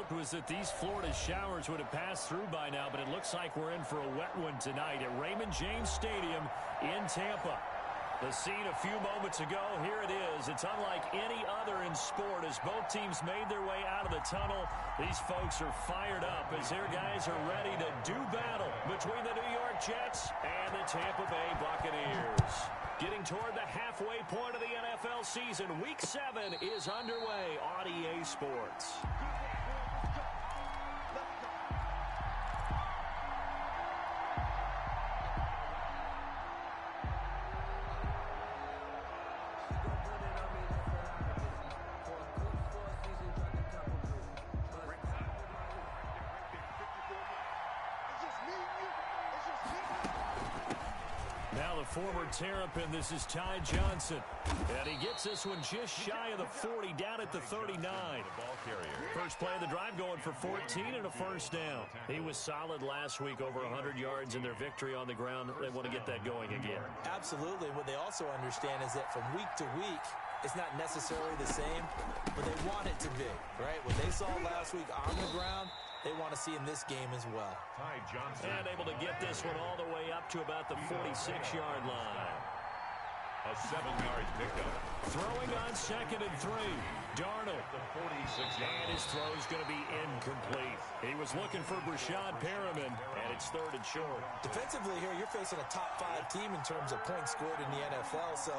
hoped was that these Florida showers would have passed through by now, but it looks like we're in for a wet one tonight at Raymond James Stadium in Tampa. The scene a few moments ago, here it is. It's unlike any other in sport as both teams made their way out of the tunnel. These folks are fired up as their guys are ready to do battle between the New York Jets and the Tampa Bay Buccaneers. Getting toward the halfway point of the NFL season, Week 7 is underway on EA Sports. Former Terrapin, this is Ty Johnson. And he gets this one just shy of the 40, down at the 39. First play of the drive going for 14 and a first down. He was solid last week, over 100 yards in their victory on the ground. They want to get that going again. Absolutely. What they also understand is that from week to week, it's not necessarily the same, but they want it to be, right? What they saw last week on the ground, they want to see in this game as well. Ty Johnson. And able to get this one all the way up to about the 46-yard line. A 7-yard pickup. Throwing on 2nd and 3. Darnold. And his throw is going to be incomplete. He was looking for Brashad Perriman, and it's 3rd and short. Defensively here, you're facing a top-5 team in terms of points scored in the NFL, so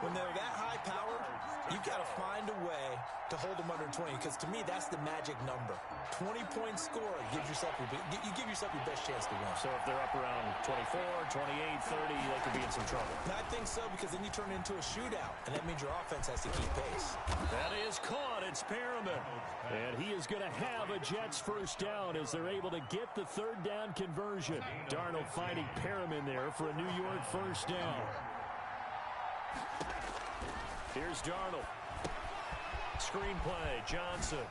when they're that high-powered, you've got to find a way to hold them under 20, because to me, that's the magic number. 20-point score gives yourself you give yourself your best chance to win. So if they're up around 24, 28, 30, they could be in some trouble. And I think so, because then you turn it into a shootout, and that means your offense has to keep pace. That is caught. It's Perriman. And he is going to have a Jets first down as they're able to get the 3rd down conversion. Darnold finding Perriman there for a New York first down. Here's Darnold. Screenplay, Johnson.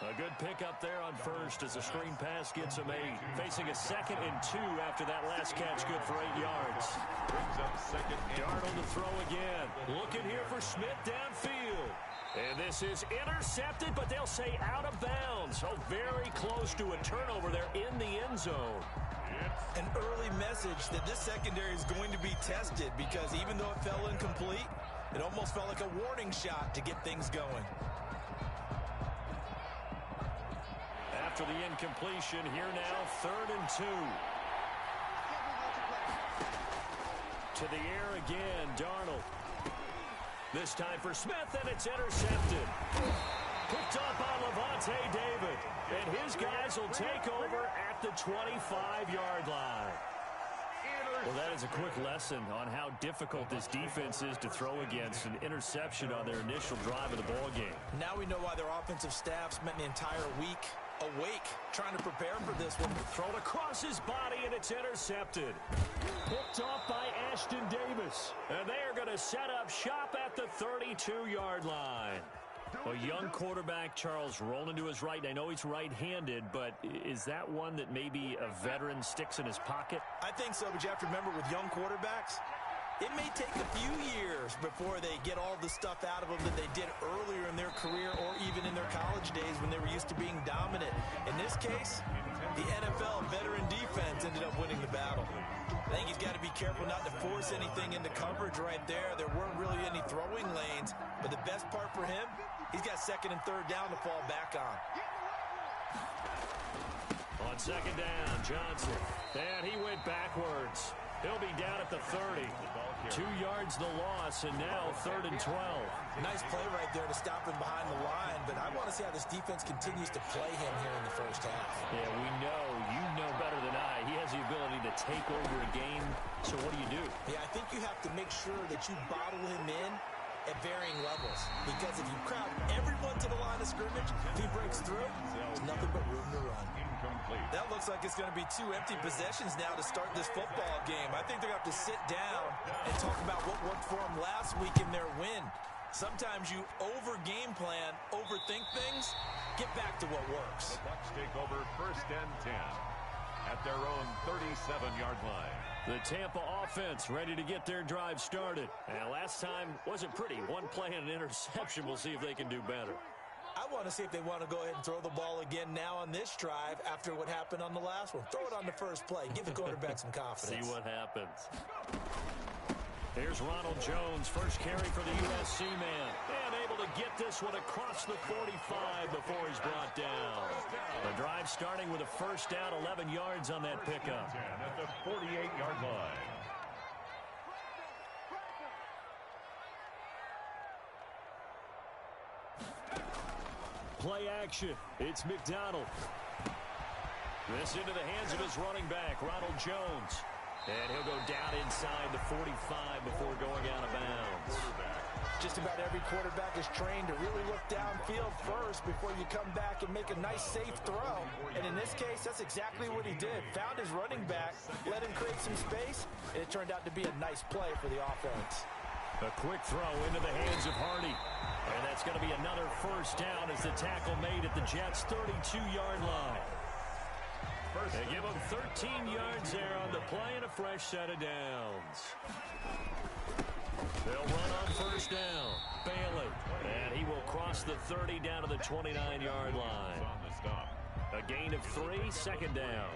A good pickup there on first as the screen pass gets him 8. Facing a 2nd and 2 after that last catch, good for 8 yards. Brings up 2nd. Darnold to throw again. Looking here for Smith downfield. And this is intercepted, but they'll say out of bounds. Oh, very close to a turnover there in the end zone. An early message that this secondary is going to be tested, because even though it fell incomplete, it almost felt like a warning shot to get things going. After the incompletion, here now, 3rd and 2. To the air again, Darnold. This time for Smith, and it's intercepted. Picked up by Levante David. And his guys will take over at the 25-yard line. Well, that is a quick lesson on how difficult this defense is to throw against. An interception on their initial drive of the ball game. Now we know why their offensive staff spent the entire week awake, trying to prepare for this one. Thrown across his body, and it's intercepted. Picked off by Ashton Davis. And they are going to set up shop at the 32-yard line. A young quarterback, Charles, rolling to his right. I know he's right-handed, but is that one that maybe a veteran sticks in his pocket? I think so, but you have to remember with young quarterbacks, it may take a few years before they get all the stuff out of them that they did earlier in their career or even in their college days when they were used to being dominant. In this case, the NFL veteran defense ended up winning the battle. I think he's got to be careful not to force anything into coverage right there. There weren't really any throwing lanes, but the best part for him, he's got 2nd and 3rd down to fall back on. On 2nd down, Johnson. And he went backwards. He'll be down at the 30. 2 yards the loss, and now 3rd and 12. Nice play right there to stop him behind the line, but I want to see how this defense continues to play him here in the first half. Yeah, we know. You know better than I. He has the ability to take over a game, so what do? Yeah, I think you have to make sure that you bottle him in at varying levels, because if you crowd everyone to the line of scrimmage, if he breaks through, there's nothing but room to run. That looks like it's going to be 2 empty possessions now to start this football game. I think they're going to have to sit down and talk about what worked for them last week in their win. Sometimes you over-game plan, overthink things, get back to what works. The Bucs take over 1st and 10 at their own 37-yard line. The Tampa offense ready to get their drive started. And last time wasn't pretty. One play and an interception. We'll see if they can do better. I want want to see if they want to go ahead and throw the ball again now on this drive after what happened on the last one. Throw it on the first play. Give the quarterback some confidence. See what happens. Here's Ronald Jones, first carry for the USC man. And able to get this one across the 45 before he's brought down. The drive starting with a first down, 11 yards on that pickup. At the 48-yard line. Play action. It's McDonald. This into the hands of his running back, Ronald Jones. And he'll go down inside the 45 before going out of bounds. Just about every quarterback is trained to really look downfield first before you come back and make a nice, safe throw. And in this case, that's exactly what he did. Found his running back, let him create some space, and it turned out to be a nice play for the offense. A quick throw into the hands of Hardy. And that's going to be another first down as the tackle made at the Jets' 32-yard line. They give him 13 yards there on the play and a fresh set of downs. They'll run on first down. Bailey. And he will cross the 30 down to the 29-yard line. A gain of 3, second down.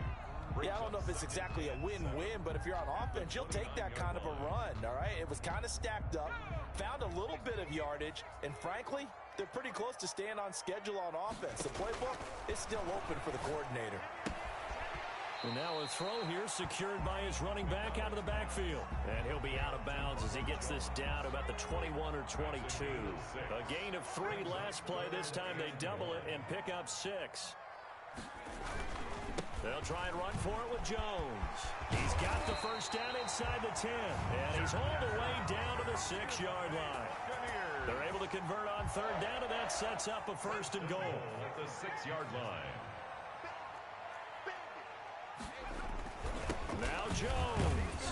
Yeah, I don't know if it's exactly a win-win, but if you're on offense, you'll take that kind of a run, all right? It was kind of stacked up, found a little bit of yardage, and frankly, they're pretty close to staying on schedule on offense. The playbook is still open for the coordinator. And now a throw here secured by his running back out of the backfield. And he'll be out of bounds as he gets this down about the 21 or 22. A gain of 3 last play. This time they double it and pick up 6. They'll try and run for it with Jones. He's got the first down inside the 10. And he's all the way down to the 6-yard line. They're able to convert on third down, and that sets up a first and goal. At the 6-yard line. Now Jones.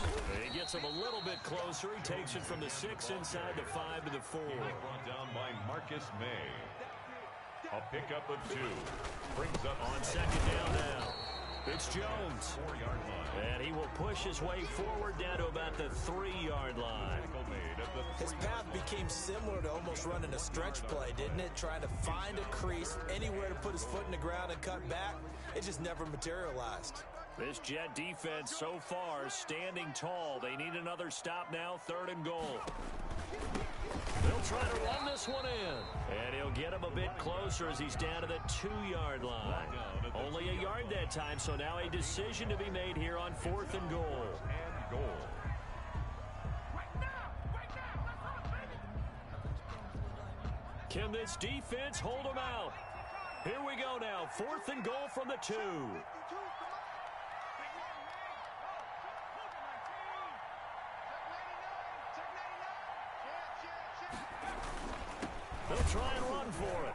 He gets him a little bit closer. He takes it from the 6 inside the 5 to the 4. Brought down by Marcus May. A pickup of 2. Brings up on second down now. It's Jones. 4-yard line. And he will push his way forward down to about the 3-yard line. His path became similar to almost running a stretch play, didn't it? Trying to find a crease, anywhere to put his foot in the ground and cut back. It just never materialized. This Jet defense so far standing tall. They need another stop now, 3rd and goal. They'll try to run this one in. And he'll get him a bit closer as he's down to the 2-yard line. Only a yard that time, so now a decision to be made here on 4th and goal. Can this defense hold him out? Here we go now, 4th and goal from the 2. They'll try and run for it.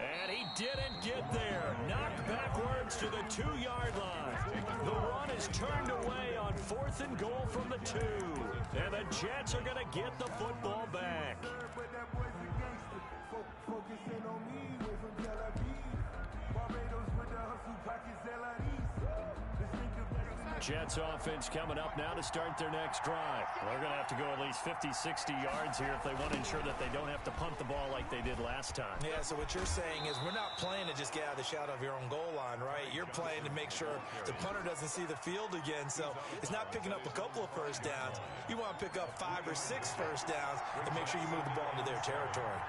And he didn't get there. Knocked backwards to the 2-yard line. The run is turned away on 4th and goal from the 2. And the Jets are going to get the football back. Jets offense coming up now to start their next drive. They're going to have to go at least 50, 60 yards here if they want to ensure that they don't have to punt the ball like they did last time. Yeah, so what you're saying is we're not playing to just get out of the shadow of your own goal line, right? You're playing to make sure the punter doesn't see the field again. So it's not picking up a couple of first downs. You want to pick up 5 or 6 first downs and make sure you move the ball into their territory.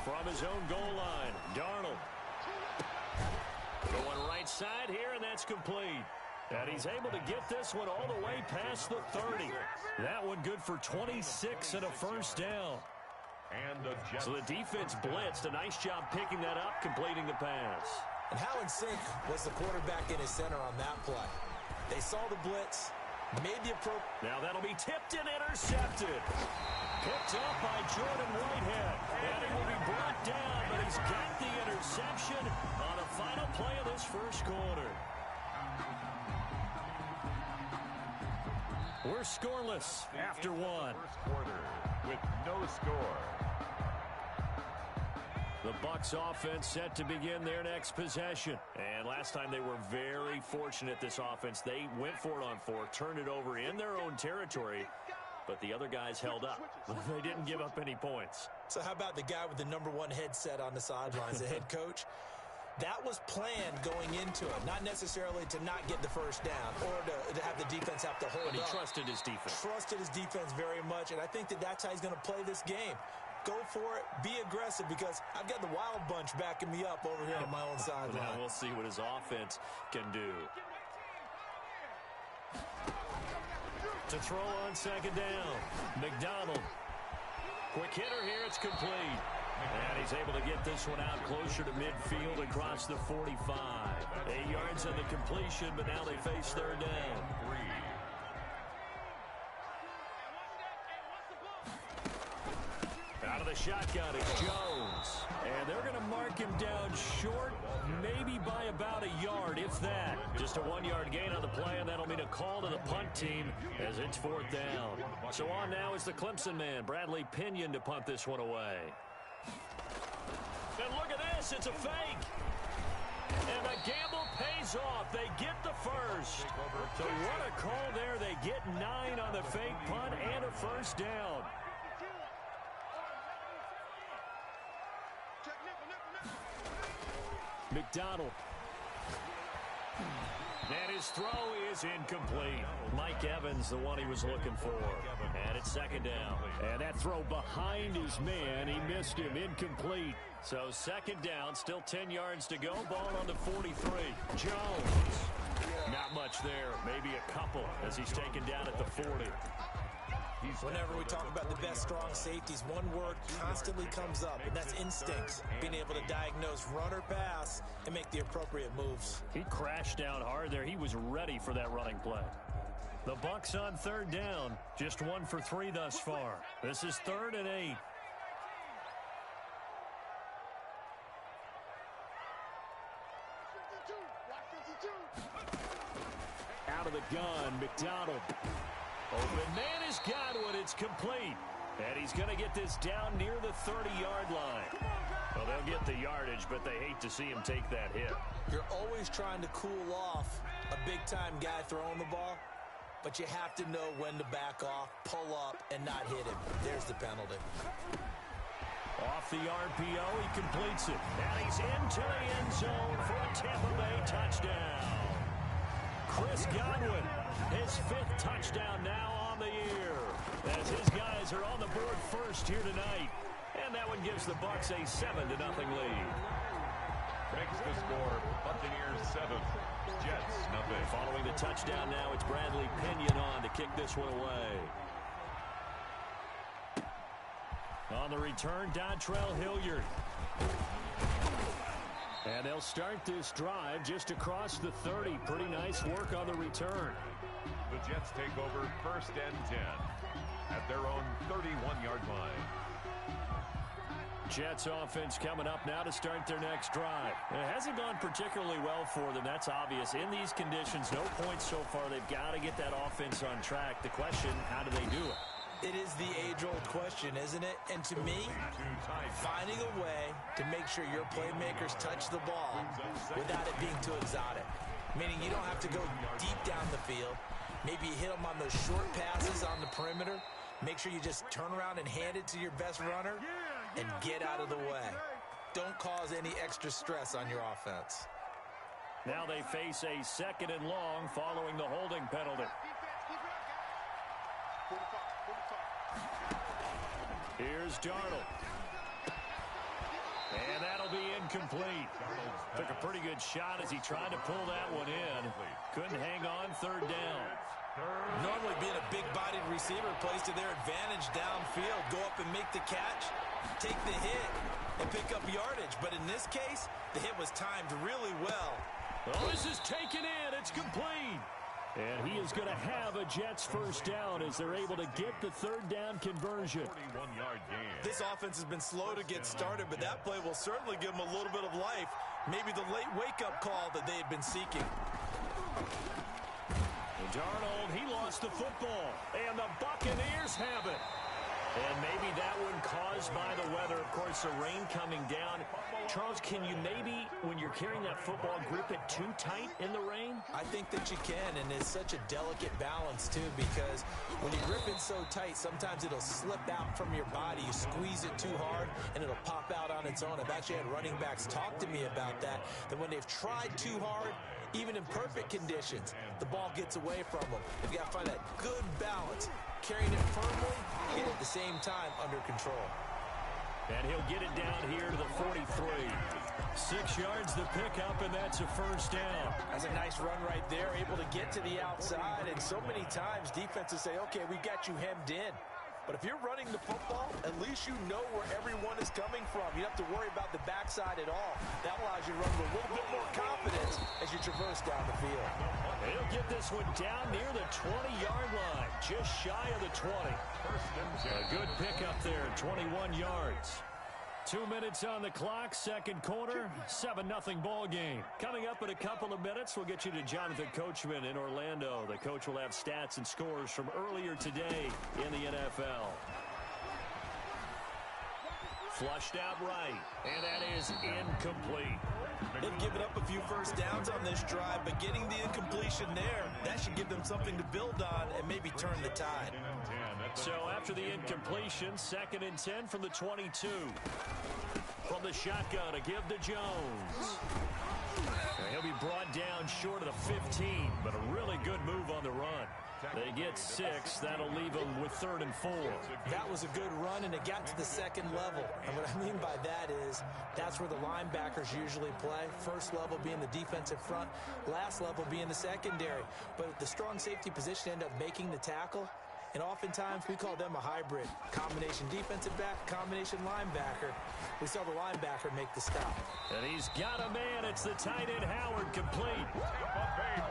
From his own goal line, Darnold. Going right side here, and that's complete. And he's able to get this one all the way past the 30. That one good for 26 and a first down. So the defense blitzed. A nice job picking that up, completing the pass. And how in sync was the quarterback in his center on that play? They saw the blitz, made the approach. Now that'll be tipped and intercepted. Picked up by Jordan Whitehead. And he will be brought down, but he's got the interception on the final play of this first quarter. We're scoreless after one. First quarter with no score. The Bucs offense set to begin their next possession. And last time they were very fortunate, this offense. They went for it on 4, turned it over in their own territory, but the other guys held up. They didn't give up any points. So how about the guy with the #1 headset on the sidelines, the head coach? That was planned going into it, not necessarily to not get the first down or to have the defense have to hold up. But he trusted his defense. Trusted his defense very much, and I think that's how he's going to play this game. Go for it. Be aggressive, because I've got the wild bunch backing me up over here on my own sideline. Now we'll see what his offense can do. To throw on second down, McDonald. Quick hitter here. It's complete. And he's able to get this one out closer to midfield across the 45. 8 yards on the completion, but now they face third down. Out of the shotgun, it's Jones. And they're going to mark him down short, maybe by about a yard, if that. Just a 1-yard gain on the play, and that'll mean a call to the punt team as it's fourth down. So on now is the Clemson man, Bradley Pinion, to punt this one away. And look at this, it's a fake. And the gamble pays off. They get the first. So what a call there. They get 9 on the fake punt and a first down. McDonald. And his throw is incomplete. Mike Evans, the one he was looking for. And it's second down. And that throw behind his man, he missed him. Incomplete. So second down, still 10 yards to go. Ball on the 43. Jones. Not much there. Maybe a couple as he's taken down at the 40. Whenever we talk about the best strong safeties, one word constantly comes up, and that's instincts. Being able to diagnose run or pass and make the appropriate moves. He crashed down hard there. He was ready for that running play. The Bucs on third down. Just 1 for 3 thus far. This is 3rd and 8. Out of the gun, McDonald. Open man has got one. It's complete. And he's going to get this down near the 30-yard line. Well, they'll get the yardage, but they hate to see him take that hit. You're always trying to cool off a big-time guy throwing the ball, but you have to know when to back off, pull up, and not hit him. There's the penalty. Off the RPO, he completes it. And he's into the end zone for a Tampa Bay touchdown. Chris Godwin, his 5th touchdown now on the year, as his guys are on the board first here tonight. And that one gives the Bucs a 7-0 lead. Makes the score, Buccaneers 7, Jets 0. Following the touchdown now, it's Bradley Pinion on to kick this one away. On the return, Dontrell Hilliard. And they'll start this drive just across the 30. Pretty nice work on the return. The Jets take over 1st and 10 at their own 31-yard line. Jets offense coming up now to start their next drive. It hasn't gone particularly well for them. That's obvious. In these conditions, no points so far. They've got to get that offense on track. The question, how do they do it? It is the age-old question, isn't it? And to me, finding a way to make sure your playmakers touch the ball without it being too exotic. Meaning you don't have to go deep down the field. Maybe you hit them on those short passes on the perimeter. Make sure you just turn around and hand it to your best runner and get out of the way. Don't cause any extra stress on your offense. Now they face a 2nd and long following the holding penalty. Here's Darnold. And that'll be incomplete. Took a pretty good shot as he tried to pull that one in. Couldn't hang on, 3rd down. Normally being a big-bodied receiver plays to their advantage downfield. Go up and make the catch, take the hit, and pick up yardage. But in this case, the hit was timed really well. Oh, this is taken in. It's complete. And he is going to have a Jets first down as they're able to get the 3rd down conversion. 41-yard gain. This offense has been slow to get started, but that play will certainly give them a little bit of life. Maybe the late wake-up call that they had been seeking. And Darnold, he lost the football. And the Buccaneers have it. And maybe that one caused by the weather. Of course, the rain coming down. Charles, can you maybe, when you're carrying that football, grip it too tight in the rain? I think that you can, and it's such a delicate balance, too, because when you grip it so tight, sometimes it'll slip out from your body. You squeeze it too hard, and it'll pop out on its own. I've actually had running backs talk to me about that when they've tried too hard, even in perfect conditions, the ball gets away from them. You've got to find that good balance, carrying it firmly and at the same time under control. And he'll get it down here to the 43. 6 yards the pickup, and that's a first down. That's a nice run right there, able to get to the outside. And so many times defenses say, okay, we've got you hemmed in. But if you're running the football, at least you know where everyone is coming from. You don't have to worry about the backside at all. That allows you to run with a little bit more confidence as you traverse down the field. He'll get this one down near the 20-yard line, just shy of the 20. A good pickup there, 21 yards. 2 minutes on the clock, second quarter, 7-0 ball game. Coming up in a couple of minutes, we'll get you to Jonathan Coachman in Orlando. The coach will have stats and scores from earlier today in the NFL. Flushed out right, and that is incomplete. They've given up a few first downs on this drive, but getting the incompletion there, that should give them something to build on and maybe turn the tide. So after the incompletion, 2nd and 10 from the 22. From the shotgun, a give to Jones. He'll be brought down short of the 15, but a really good move on the run. They get 6. That'll leave them with 3rd and 4. That was a good run, and it got to the second level. And what I mean by that is that's where the linebackers usually play. First level being the defensive front, last level being the secondary. But the strong safety position end up making the tackle. And oftentimes we call them a hybrid. Combination defensive back, combination linebacker. We saw the linebacker make the stop. And he's got a man. It's the tight end Howard, complete.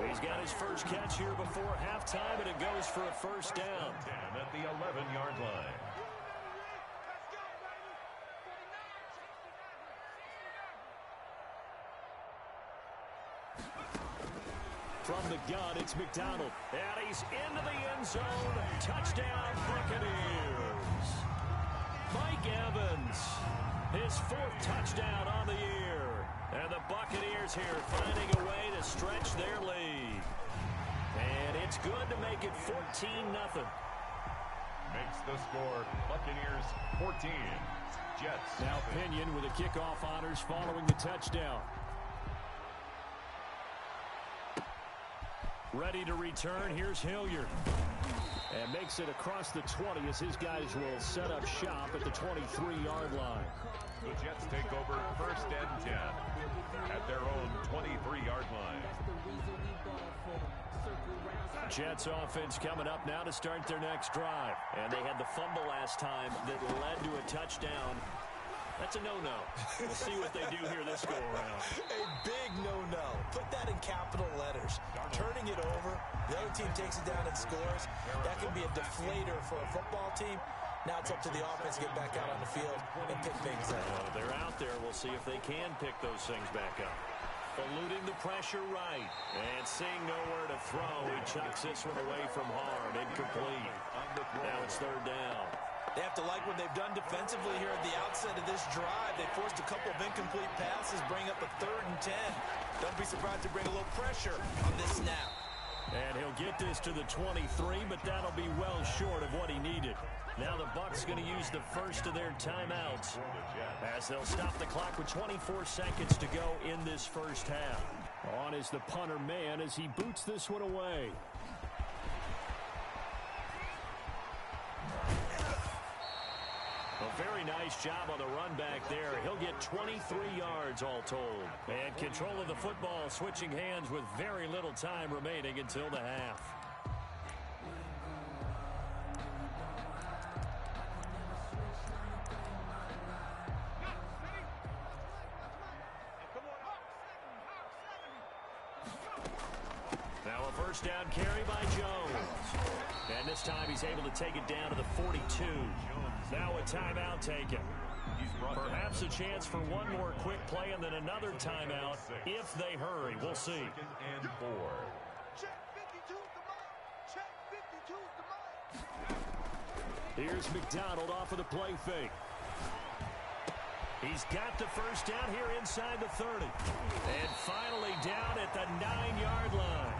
He's got his first catch here before halftime, and it goes for a first down. At the 11-yard line. From the gun, it's McDonald. And he's into the end zone. Touchdown, Buccaneers. Mike Evans, his 4th touchdown on the year. And the Buccaneers here finding a way to stretch their lead. And it's good to make it 14-0. Makes the score Buccaneers 14. Jets. Now Pinion with the kickoff honors following the touchdown. Ready to return. Here's Hilliard. And makes it across the 20 as his guys will set up shop at the 23-yard line. The Jets take over 1st and 10 at their own 23-yard line. Jets offense coming up now to start their next drive. And they had the fumble last time that led to a touchdown. That's a no-no. We'll see what they do here this go-around. A big no-no. Put that in capital letters. Turning it over, the other team takes it down and scores. That can be a deflator for a football team. Now it's up to the offense to get back out on the field and pick things up. They're out there. We'll see if they can pick those things back up. Eluding the pressure right. And seeing nowhere to throw, he chucks this one away from harm. Incomplete. Now it's 3rd down. They have to like what they've done defensively here at the outset of this drive. They forced a couple of incomplete passes, bring up a 3rd and 10. Don't be surprised to bring a little pressure on this snap. And he'll get this to the 23, but that'll be well short of what he needed. Now the Bucs going to use the first of their timeouts as they'll stop the clock with 24 seconds to go in this first half. On is the punter man as he boots this one away. A very nice job on the run back there. He'll get 23 yards all told. And control of the football switching hands with very little time remaining until the half. Now a first down carry by Jones. And this time he's able to take it down to the 42. Now a timeout taken. Perhaps a chance for one more quick play and then another timeout if they hurry. We'll see. 2nd and 4. Here's McDonald off of the play fake. He's got the first down here inside the 30. And finally down at the 9-yard line.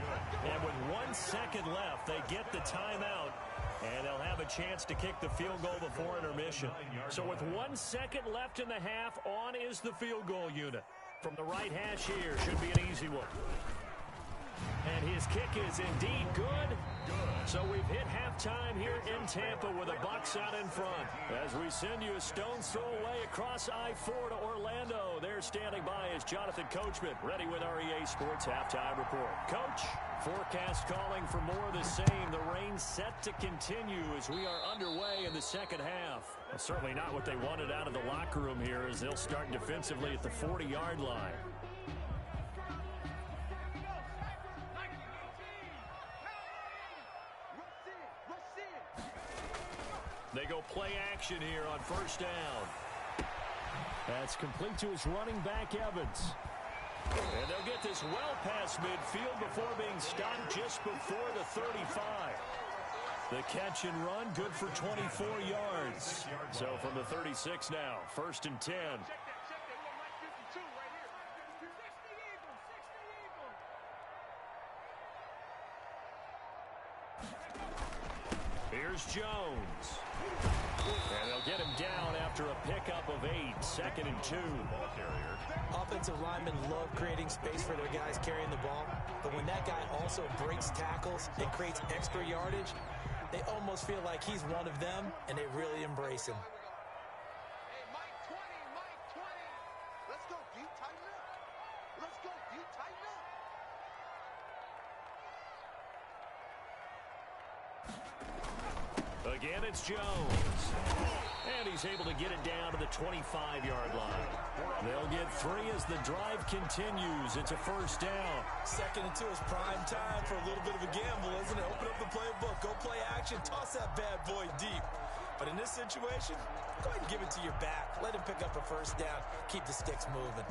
And with 1 second left, they get the timeout. And they'll have a chance to kick the field goal before intermission. So with 1 second left in the half, on is the field goal unit. From the right hash here, should be an easy one. And his kick is indeed good. So we've hit halftime here in Tampa with the Bucs out in front. As we send you a stone's throw away across I-4 to Orlando. There standing by is Jonathan Coachman, ready with REA Sports Halftime Report. Coach, forecast calling for more of the same. The rain set to continue as we are underway in the second half. Well, certainly not what they wanted out of the locker room here as they'll start defensively at the 40-yard line. They go play action here on first down. That's complete to his running back, Evans. And they'll get this well past midfield before being stopped just before the 35. The catch and run, good for 24 yards. So from the 36 now, 1st and 10. Here's Jones. And they'll get him down after a pickup of 8, 2nd and 2. Offensive linemen love creating space for their guys carrying the ball, but when that guy also breaks tackles and creates extra yardage, they almost feel like he's one of them, and they really embrace him. Hey, Mike 20, Mike 20. Let's go, D, tighten up. Let's go, D, tighten up. Again, it's Jones. And he's able to get it down to the 25-yard line. They'll get 3 as the drive continues. It's a first down. 2nd and 2 is prime time for a little bit of a gamble, isn't it? Open up the playbook, go play action, toss that bad boy deep. But in this situation, go ahead and give it to your back. Let him pick up a first down. Keep the sticks moving.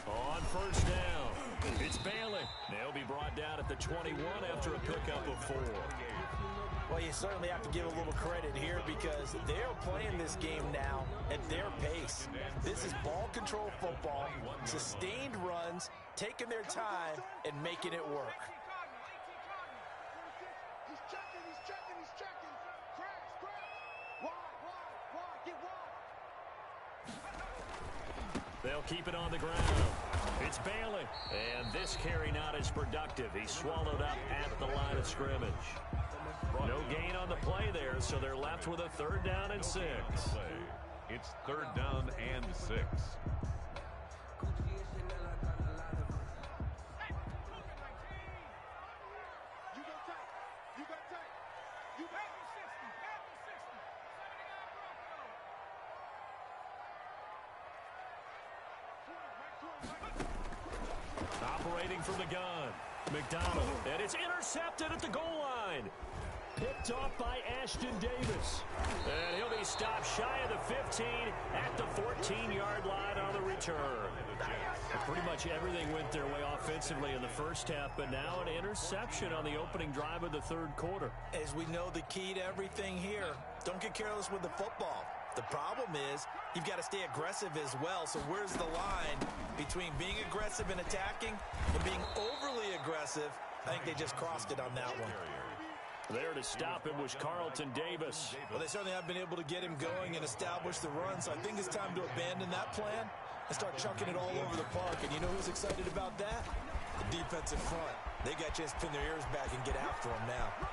On first down, it's Bailey. They'll be brought down at the 21 after a pickup of 4. Well, you certainly have to give a little credit here because they're playing this game now at their pace. This is ball control football, sustained runs, taking their time, and making it work. He's checking, he's checking, he's checking. Cracks. Wide, get wide. They'll keep it on the ground. It's Bailey. And this carry not as productive. He's swallowed up at the line of scrimmage. No gain on the play there, so they're left with a 3rd down and 6. It's 3rd down and 6. Operating from the gun, McDonald, and it's intercepted at the goal line. Picked off by Ashton Davis. And he'll be stopped shy of the 15 at the 14-yard line on the return. Pretty much everything went their way offensively in the first half, but now an interception on the opening drive of the 3rd quarter. As we know, the key to everything here, don't get careless with the football. The problem is you've got to stay aggressive as well. So where's the line between being aggressive and attacking and being overly aggressive? I think they just crossed it on that one. There to stop him was Carlton Davis. Well, they certainly have been able to get him going and establish the run, so I think it's time to abandon that plan and start chucking it all over the park. And you know who's excited about that? The defensive front. They got a chance to pin their ears back and get after him now.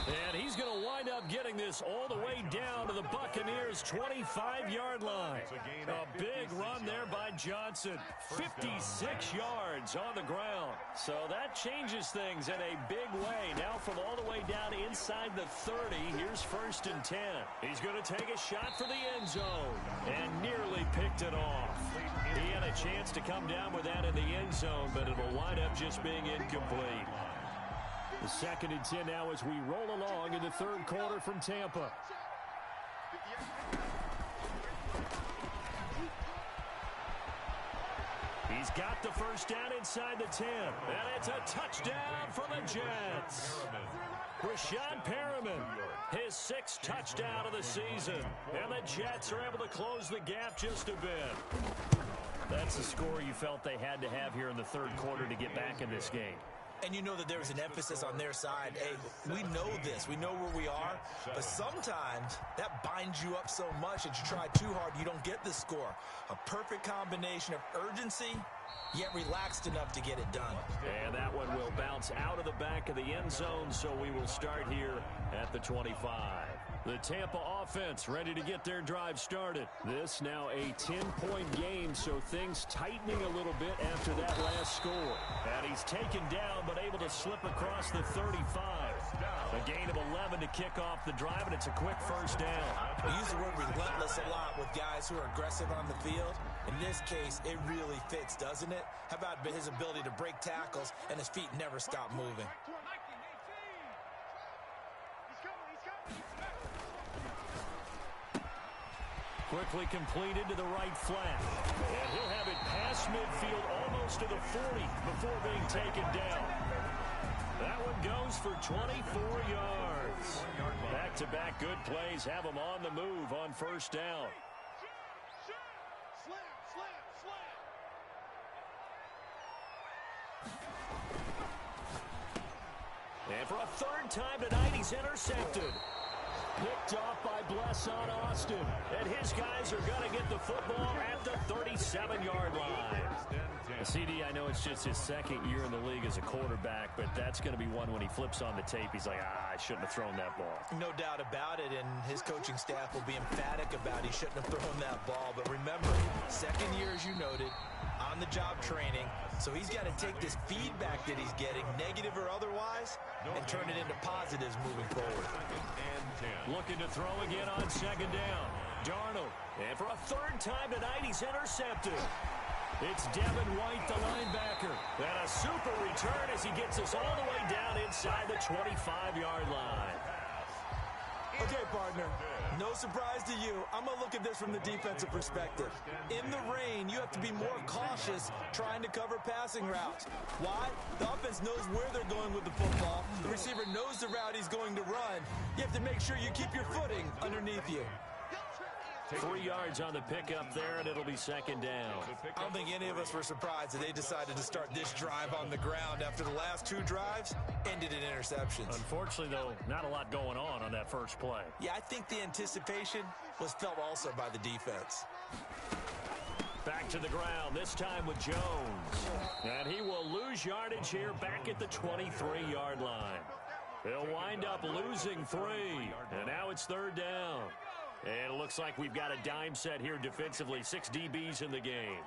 And he's going to wind up getting this all the way down to the Buccaneers' 25-yard line. A big run there by Johnson. 56 yards on the ground. So that changes things in a big way. Now from all the way down inside the 30, here's 1st and 10. He's going to take a shot for the end zone and nearly picked it off. He had a chance to come down with that in the end zone, but it'll wind up just being incomplete. The 2nd and 10 now as we roll along in the 3rd quarter from Tampa. He's got the first down inside the 10. And it's a touchdown for the Jets. Rashad Perriman, his 6th touchdown of the season. And the Jets are able to close the gap just a bit. That's the score you felt they had to have here in the 3rd quarter to get back in this game. And you know that there was an emphasis on their side. Hey, we know this. We know where we are. But sometimes that binds you up so much that you try too hard, you don't get the score. A perfect combination of urgency, yet relaxed enough to get it done. And that one will bounce out of the back of the end zone, so we will start here at the 25. The Tampa offense ready to get their drive started. This now a 10-point game, so things tightening a little bit after that last score. And he's taken down, but able to slip across the 35. A gain of 11 to kick off the drive, and it's a quick first down. We use the word relentless a lot with guys who are aggressive on the field. In this case, it really fits, doesn't it? How about his ability to break tackles and his feet never stop moving? Quickly completed to the right flat. And he'll have it past midfield almost to the 40 before being taken down. That one goes for 24 yards. Back-to-back good plays have him on the move on first down. And for a 3rd time tonight, he's intercepted. Picked off by Blesson Austin. And his guys are going to get the football at the 37-yard line. CD, I know it's just his 2nd year in the league as a quarterback, but that's going to be one when he flips on the tape. He's like, I shouldn't have thrown that ball. No doubt about it, and his coaching staff will be emphatic about he shouldn't have thrown that ball. But remember, 2nd year, as you noted, on-the-job training. So he's got to take this feedback that he's getting, negative or otherwise, and turn it into positives moving forward. Looking to throw again on 2nd down. Darnold. And for a 3rd time tonight, he's intercepted. It's Devin White, the linebacker. And a super return as he gets us all the way down inside the 25-yard line. Okay, partner, no surprise to you. I'm going to look at this from the defensive perspective. In the rain, you have to be more cautious trying to cover passing routes. Why? The offense knows where they're going with the football. The receiver knows the route he's going to run. You have to make sure you keep your footing underneath you. 3 yards on the pickup there, and it'll be 2nd down. I don't think any of us were surprised that they decided to start this drive on the ground after the last 2 drives ended in interceptions. Unfortunately, though, not a lot going on that first play. Yeah, I think the anticipation was felt also by the defense. Back to the ground, this time with Jones. And he will lose yardage here back at the 23-yard line. They'll wind up losing 3. And now it's 3rd down. And it looks like we've got a dime set here defensively. 6 DBs in the game.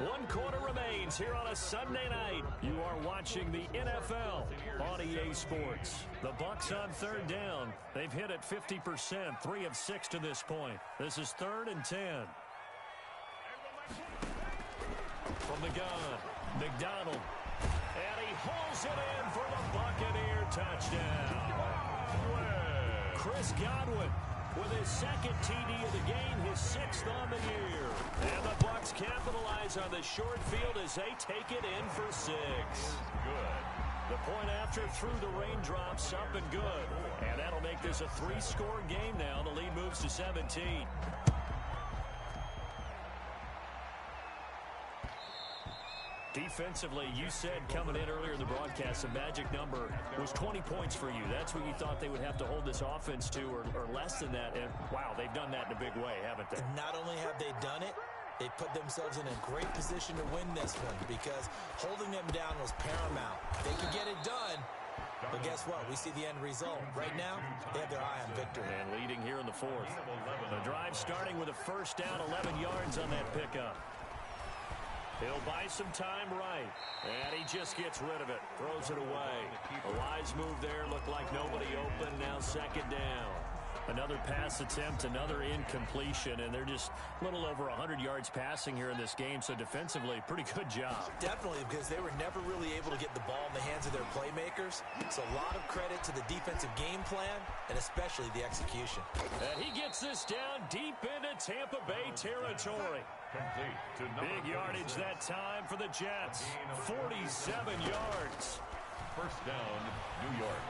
One quarter remains here on a Sunday night. You are watching the NFL on EA Sports. The Bucs on 3rd down. They've hit it 50%, 3 of 6 to this point. This is 3rd and 10. From the gun, McDonald. And he holds it in for the Buccaneer touchdown. Chris Godwin with his 2nd TD of the game, his 6th on the year. And the Bucs capitalize on the short field as they take it in for 6. Good. The point after through the raindrops, up and good. And that'll make this a 3-score game now. The lead moves to 17. Defensively, you said coming in earlier in the broadcast, the magic number was 20 points for you. That's what you thought they would have to hold this offense to, or less than that. And, wow, they've done that in a big way, haven't they? And not only have they done it, they put themselves in a great position to win this one because holding them down was paramount. They could get it done, but guess what? We see the end result. Right now, they have their eye on victory. And leading here in the 4th. The drive starting with a first down, 11 yards on that pickup. He'll buy some time right. And he just gets rid of it. Throws it away. A wise move there. Looked like nobody open. Now 2nd down. Another pass attempt, another incompletion, and they're just a little over 100 yards passing here in this game, so defensively, pretty good job. Definitely, because they were never really able to get the ball in the hands of their playmakers, so a lot of credit to the defensive game plan, and especially the execution. And he gets this down deep into Tampa Bay territory. Big yardage that time for the Jets, 47 yards. First down, New York.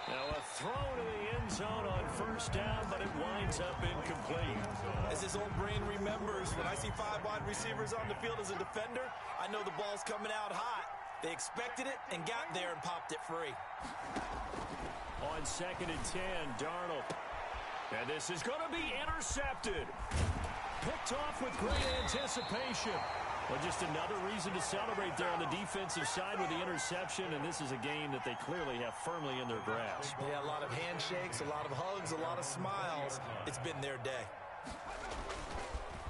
Now a throw to the end zone on first down, but it winds up incomplete. As his old brain remembers, when I see 5 wide receivers on the field as a defender, I know the ball's coming out hot. They expected it and got there and popped it free. On 2nd and 10, Darnold. And this is going to be intercepted. Picked off with great anticipation. Well, just another reason to celebrate there on the defensive side with the interception, and this is a game that they clearly have firmly in their grasp. Yeah, a lot of handshakes, a lot of hugs, a lot of smiles. It's been their day.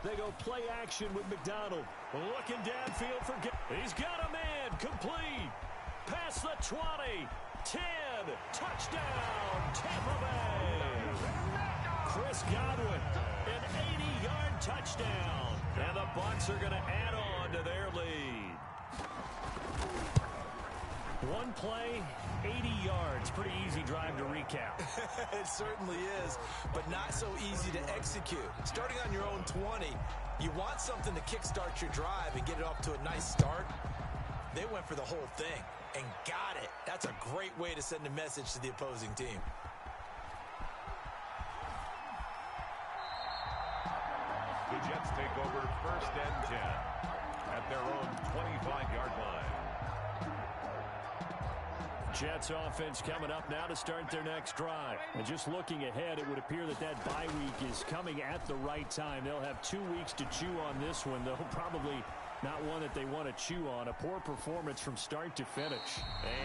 They go play action with McDonald. Looking downfield for... He's got a man. Complete. Past the 20. 10. Touchdown. Tampa Bay. Chris Godwin. An 80-yard touchdown. And the Bucs are going to add on to their lead. One play, 80 yards. Pretty easy drive to recap. It certainly is, but not so easy to execute. Starting on your own 20, you want something to kickstart your drive and get it off to a nice start. They went for the whole thing and got it. That's a great way to send a message to the opposing team. The Jets take over 1st and 10 at their own 25-yard line. Jets offense coming up now to start their next drive. And just looking ahead, it would appear that that bye week is coming at the right time. They'll have 2 weeks to chew on this one, though probably not one that they want to chew on. A poor performance from start to finish.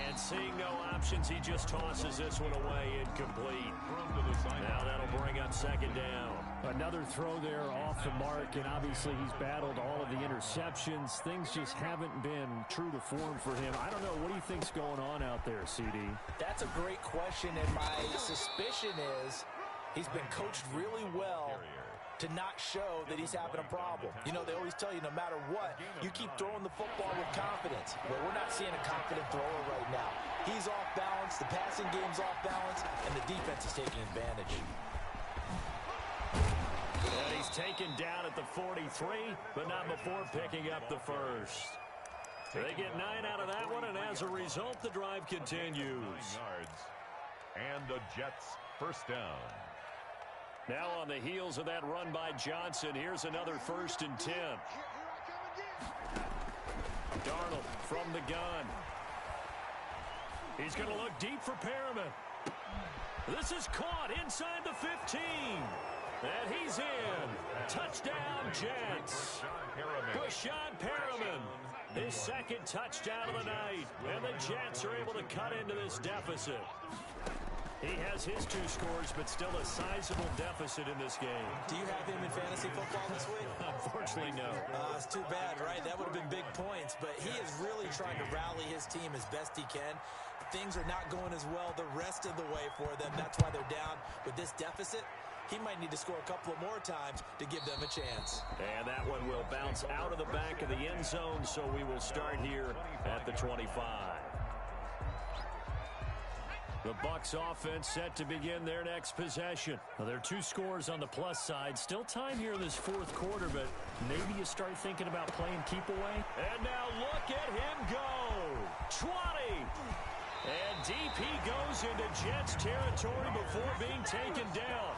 And seeing no options, he just tosses this one away, incomplete. Now that'll bring up 2nd down. Another throw there off the mark, and obviously he's battled all of the interceptions. Things just haven't been true to form for him. I don't know. What do you think's going on out there, CD? That's a great question, and my suspicion is he's been coached really well to not show that he's having a problem. You know, they always tell you no matter what, you keep throwing the football with confidence. Well, we're not seeing a confident thrower right now. He's off balance, the passing game's off balance, and the defense is taking advantage. And he's taken down at the 43, but not before picking up the first. They get 9 out of that one, and as a result, the drive continues. And the Jets first down. Now on the heels of that run by Johnson, here's another 1st and 10. Darnold from the gun. He's going to look deep for Perriman. This is caught inside the 15. And he's in. Touchdown, Jets. Brashad Perriman. His 2nd touchdown of the night. And the Jets are able to cut into this deficit. He has his 2 scores, but still a sizable deficit in this game. Do you have him in fantasy football this week? Unfortunately, no. It's too bad, right? That would have been big points, but he is really trying to rally his team as best he can. Things are not going as well the rest of the way for them. That's why they're down with this deficit. He might need to score a couple of more times to give them a chance. And that one will bounce out of the back of the end zone, so we will start here at the 25. The Bucs offense set to begin their next possession. Well, there are 2 scores on the plus side. Still time here in this 4th quarter, but maybe you start thinking about playing keep away. And now look at him go. 20. And deep he goes into Jets territory before being taken down.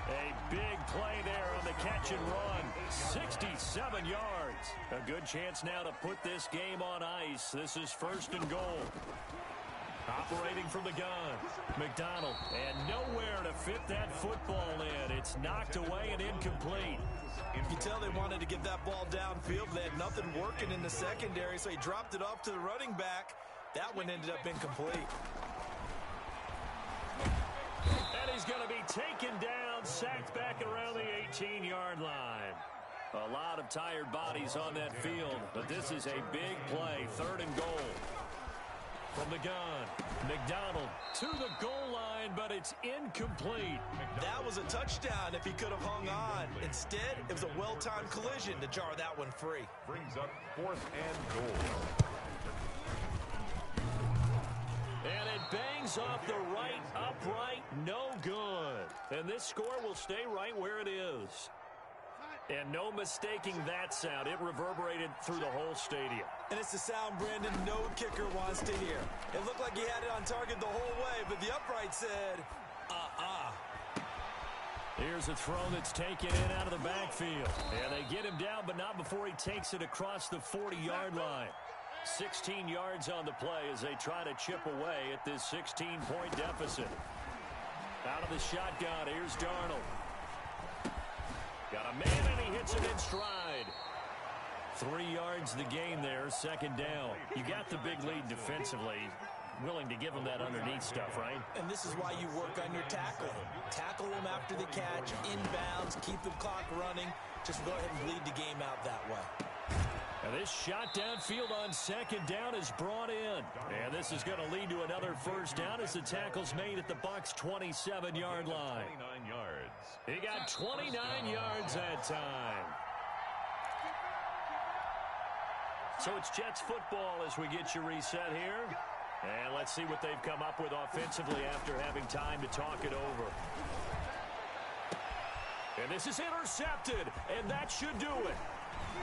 A big play there on the catch and run. 67 yards. A good chance now to put this game on ice. This is 1st and goal. Operating from the gun. McDonald. And nowhere to fit that football in. It's knocked away and incomplete. You can tell they wanted to get that ball downfield. They had nothing working in the secondary, so he dropped it off to the running back. That one ended up incomplete. And he's going to be taken down, sacked back around the 18-yard line. A lot of tired bodies on that field, but this is a big play, 3rd and goal. From the gun, McDonald to the goal line, but it's incomplete. That was a touchdown if he could have hung on. Instead, it was a well-timed collision to jar that one free. Brings up 4th and goal. And it bangs off the right upright, no good. And this score will stay right where it is. And no mistaking that sound. It reverberated through the whole stadium. And it's the sound Brandon no kicker wants to hear. It looked like he had it on target the whole way, but the upright said, Here's a throw that's taken in out of the backfield. And they get him down, but not before he takes it across the 40-yard line. 16 yards on the play as they try to chip away at this 16-point deficit. Out of the shotgun, here's Darnold. Got a man, and he hits it in stride. 3 yards the gain there, 2nd down. You got the big lead defensively. Willing to give him that underneath stuff, right? And this is why you work on your tackling. Tackle them after the catch, inbounds, keep the clock running. Just go ahead and bleed the game out that way. And this shot downfield on 2nd down is brought in. And this is going to lead to another 1st down as the tackle's made at the Bucs' 27-yard line. 29 yards. He got 29 yards that time. So it's Jets football as we get you reset here. And let's see what they've come up with offensively after having time to talk it over. And this is intercepted, and that should do it.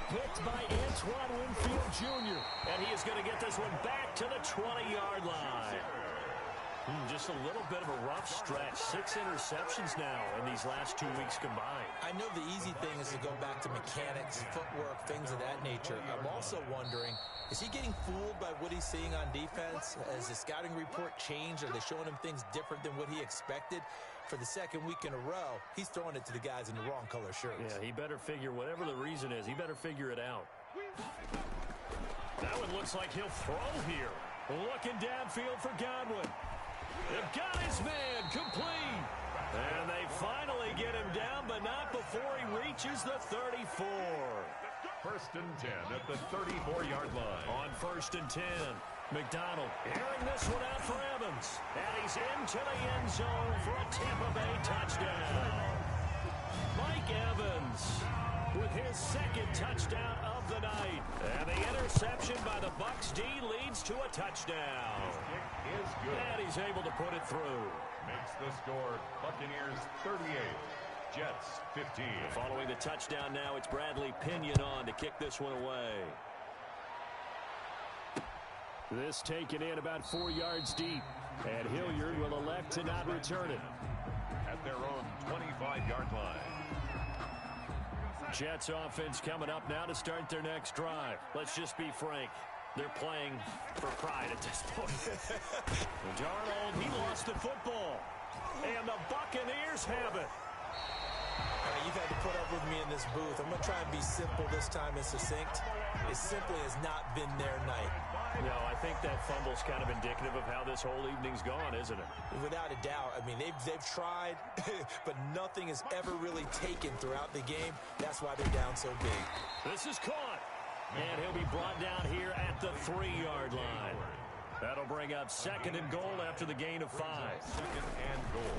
Picked by Antoine Winfield Jr., and he is going to get this one back to the 20-yard line. Just a little bit of a rough stretch. 6 interceptions now in these last 2 weeks combined. I know the easy thing is to go back to mechanics, footwork, things of that nature. I'm also wondering, is he getting fooled by what he's seeing on defense? Has the scouting report changed? Are they showing him things different than what he expected? For the 2nd week in a row, he's throwing it to the guys in the wrong color shirts. Yeah, he better figure, whatever the reason is, he better figure it out. That one looks like he'll throw here. Looking downfield for Godwin. They've got his man complete. And they finally get him down, but not before he reaches the 34. 1st and 10 at the 34-yard line. On 1st and 10, McDonald airing this one out for Evans. And he's into the end zone for a Tampa Bay touchdown. Mike Evans with his 2nd touchdown of the night. And the interception by the Bucs D leads to a touchdown. Kick is good. And he's able to put it through. Makes the score Buccaneers 38, Jets 15. Following the touchdown now, it's Bradley Pinion on to kick this one away. This taken in about 4 yards deep. And Hilliard will elect to not return it. At their own 25-yard line. Jets offense coming up now to start their next drive. Let's just be frank. They're playing for pride at this point. Darnold, he lost the football. And the Buccaneers have it. You've had to put up with me in this booth. I'm going to try and be simple this time and succinct. It simply has not been their night. No, I think that fumble's kind of indicative of how this whole evening's gone, isn't it? Without a doubt. I mean, they've tried, but nothing is ever really taken throughout the game. That's why they're down so big. This is caught. And he'll be brought down here at the 3-yard line. That'll bring up 2nd and goal after the gain of 5. 2nd and goal.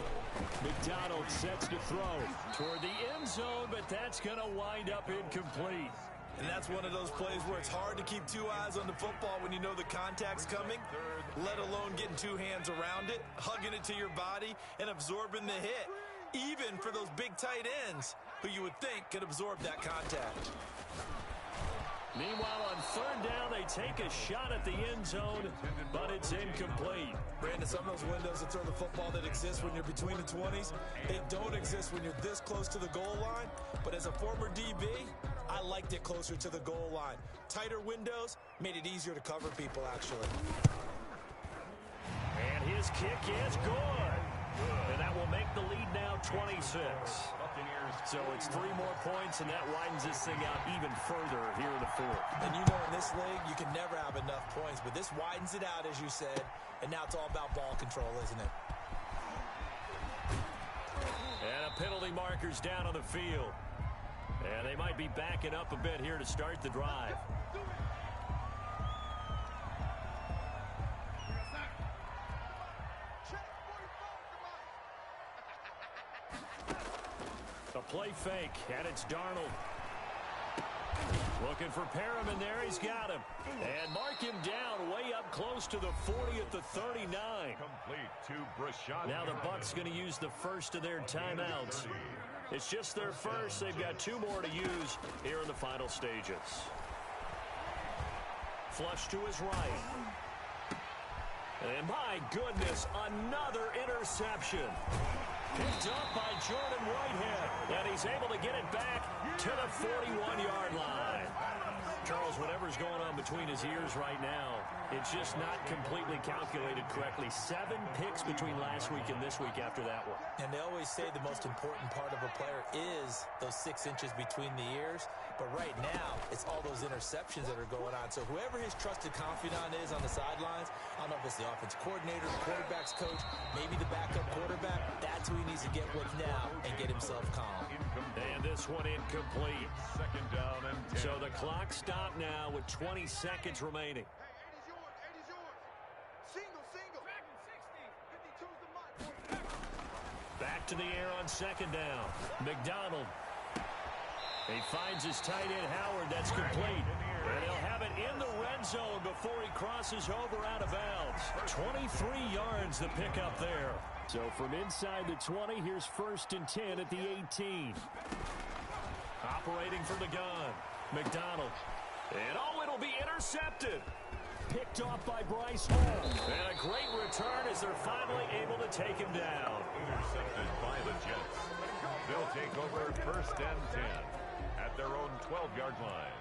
McDonald sets to throw toward the end zone, but that's going to wind up incomplete. And that's one of those plays where it's hard to keep 2 eyes on the football when you know the contact's coming, let alone getting 2 hands around it, hugging it to your body, and absorbing the hit, even for those big tight ends who you would think could absorb that contact. Meanwhile, on 3rd down, they take a shot at the end zone, but it's incomplete. Brandon, some of those windows to throw the football that exist when you're between the 20s, they don't exist when you're this close to the goal line. But as a former DB, I liked it closer to the goal line. Tighter windows made it easier to cover people, actually. And his kick is good. And that will make the lead now 26. So it's 3 more points, and that widens this thing out even further here in the 4th. And you know in this league, you can never have enough points, but this widens it out, as you said, and now it's all about ball control, isn't it? And a penalty marker's down on the field. And they might be backing up a bit here to start the drive. A play fake, and it's Darnold. Looking for Perriman there. He's got him. And mark him down way up close to the 40 at the 39. Complete to Brashad. Now the Bucs going to use the first of their timeouts. It's just their first. They've got 2 more to use here in the final stages. Flush to his right. And my goodness, another interception. Picked up by Jordan Whitehead. And he's able to get it back to the 41-yard line. Charles, whatever's going on between his ears right now, it's just not completely calculated correctly. 7 picks between last week and this week after that one. And they always say the most important part of a player is those 6 inches between the ears. But right now, it's all those interceptions that are going on. So whoever his trusted confidant is on the sidelines, I don't know if it's the offense coordinator, the quarterback's coach, maybe the backup quarterback, that's who he needs to get with now and get himself calm. And this one incomplete. 2nd down and 10. So the clock stopped now with 20 seconds remaining. Hey, 80's yours. 80's yours. Single, single. 52's the mark. Back to the air on 2nd down. McDonald. He finds his tight end, Howard. That's complete. And he'll have it in the red zone before he crosses over out of bounds. 23 yards the pickup there. So from inside the 20, here's 1st and 10 at the 18. Operating from the gun. McDonald. And it'll be intercepted. Picked off by Bryce Hall. And a great return as they're finally able to take him down. Intercepted by the Jets. They'll take over 1st and 10 at their own 12-yard line.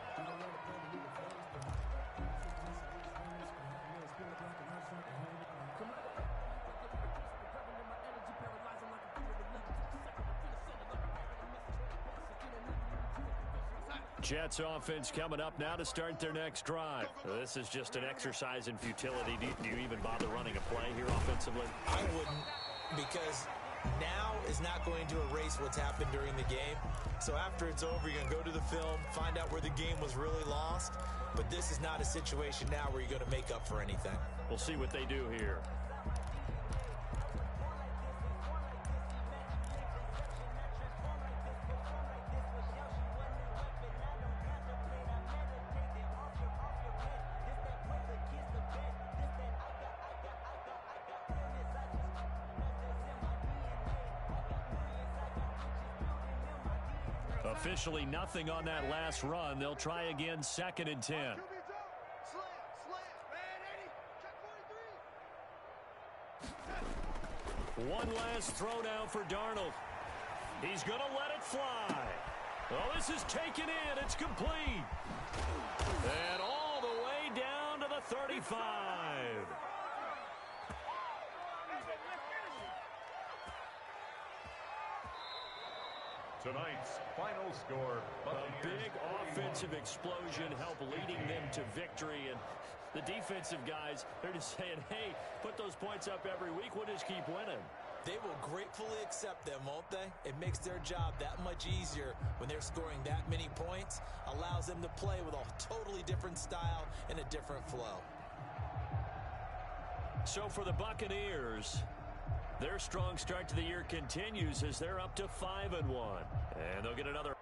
Jets offense coming up now to start their next drive. This is just an exercise in futility. Do you even bother running a play here offensively? I wouldn't, because now is not going to erase what's happened during the game. So after it's over, you're going to go to the film, find out where the game was really lost. But this is not a situation now where you're going to make up for anything. We'll see what they do here. Officially nothing on that last run. They'll try again, 2nd and 10. QB's up. Slam, slam. Man, 80. Check 43. One last throw down for Darnold. He's going to let it fly. Well, this is taken in. It's complete. And all the way down to the 35. Tonight's final score. A big offensive explosion helped leading them to victory. And the defensive guys, they're just saying, hey, put those points up every week. We'll just keep winning. They will gratefully accept them, won't they? It makes their job that much easier when they're scoring that many points. Allows them to play with a totally different style and a different flow. So for the Buccaneers, their strong start to the year continues as they're up to 5-1. And they'll get another